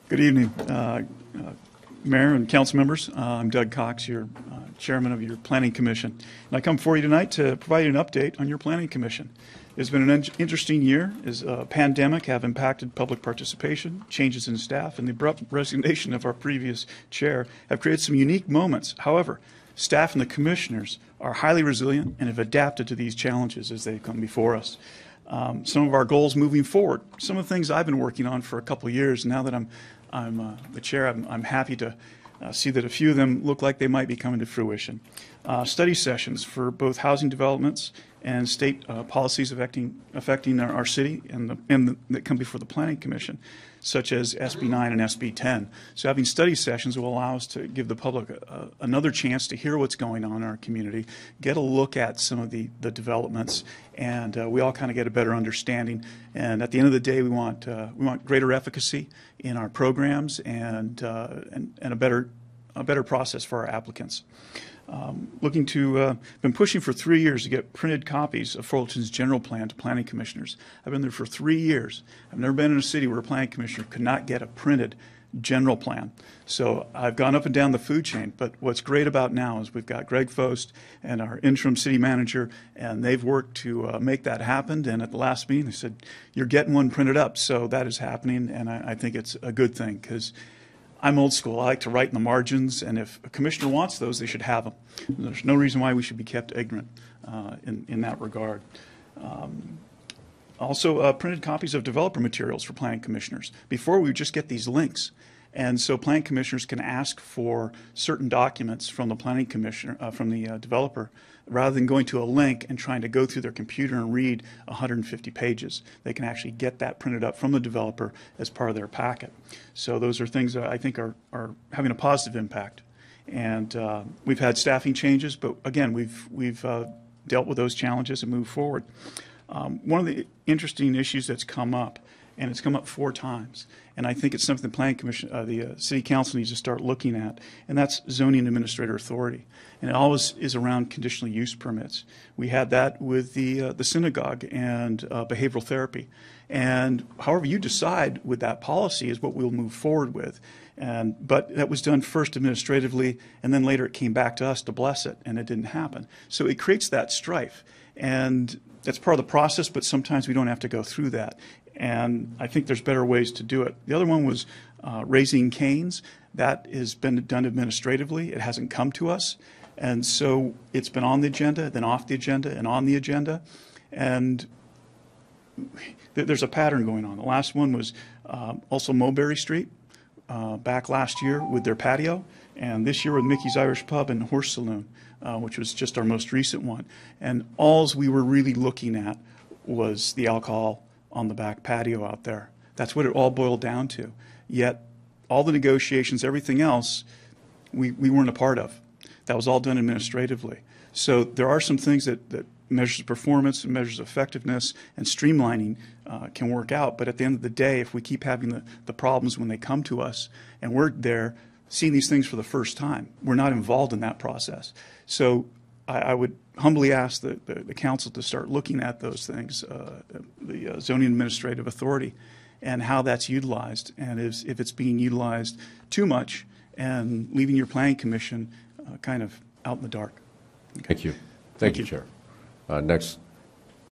Good evening, Mayor and council members. I'm Doug Cox, your chairman of your Planning Commission. And I come for you tonight to provide you an update on your Planning Commission. It's been an interesting year as a pandemic have impacted public participation, changes in staff, and the abrupt resignation of our previous chair have created some unique moments. However, staff and the commissioners are highly resilient and have adapted to these challenges as they come before us. Some of our goals moving forward, some of the things I've been working on for a couple of years, now that I'm the chair, I'm happy to see that a few of them look like they might be coming to fruition. Study sessions for both housing developments and state policies affecting our city and that come before the Planning Commission, such as SB 9 and SB 10. So having study sessions will allow us to give the public another chance to hear what's going on in our community, get a look at some of the developments, and we all kind of get a better understanding. And at the end of the day, we want greater efficacy in our programs and a better process for our applicants. Been pushing for 3 years to get printed copies of Fullerton's general plan to planning commissioners. I've been there for 3 years. I've never been in a city where a planning commissioner could not get a printed general plan. So I've gone up and down the food chain, but what's great about now is we've got Greg Fost and our interim city manager, and they've worked to make that happen. And at the last meeting, they said, you're getting one printed up. So that is happening, and I think it's a good thing because I'm old school. I like to write in the margins, and if a commissioner wants those, they should have them. There's no reason why we should be kept ignorant in that regard. Also, printed copies of developer materials for planning commissioners. Before, we would just get these links. And so planning commissioners can ask for certain documents from the planning commissioner, from the developer, rather than going to a link and trying to go through their computer and read 150 pages. They can actually get that printed up from the developer as part of their packet. So those are things that I think are having a positive impact. And we've had staffing changes, but again, we've dealt with those challenges and moved forward. One of the interesting issues that's come up, and it's come up 4 times, and I think it's something the Planning Commission, the City Council needs to start looking at, and that's zoning administrator authority. And it always is around conditional use permits. We had that with the synagogue and behavioral therapy. And however you decide with that policy is what we'll move forward with. But that was done first administratively, and then later it came back to us to bless it, and it didn't happen. So it creates that strife. And that's part of the process, but sometimes we don't have to go through that. And I think there's better ways to do it. The other one was raising canes. That has been done administratively. It hasn't come to us. And so it's been on the agenda, then off the agenda, and on the agenda. And there's a pattern going on. The last one was also Mulberry Street back last year with their patio, and this year with Mickey's Irish Pub and Horse Saloon, which was just our most recent one. And all we were really looking at was the alcohol on the back patio out there. That's what it all boiled down to. Yet all the negotiations, everything else, we weren't a part of. That was all done administratively. So there are some things that measures performance and measures effectiveness and streamlining can work out. But at the end of the day, if we keep having the problems when they come to us and we're there seeing these things for the first time, we're not involved in that process. So I would humbly ask the council to start looking at those things, the zoning administrative authority, and how that's utilized, and if it's being utilized too much and leaving your planning commission kind of out in the dark. Okay. Thank you. Thank you, Chair. Next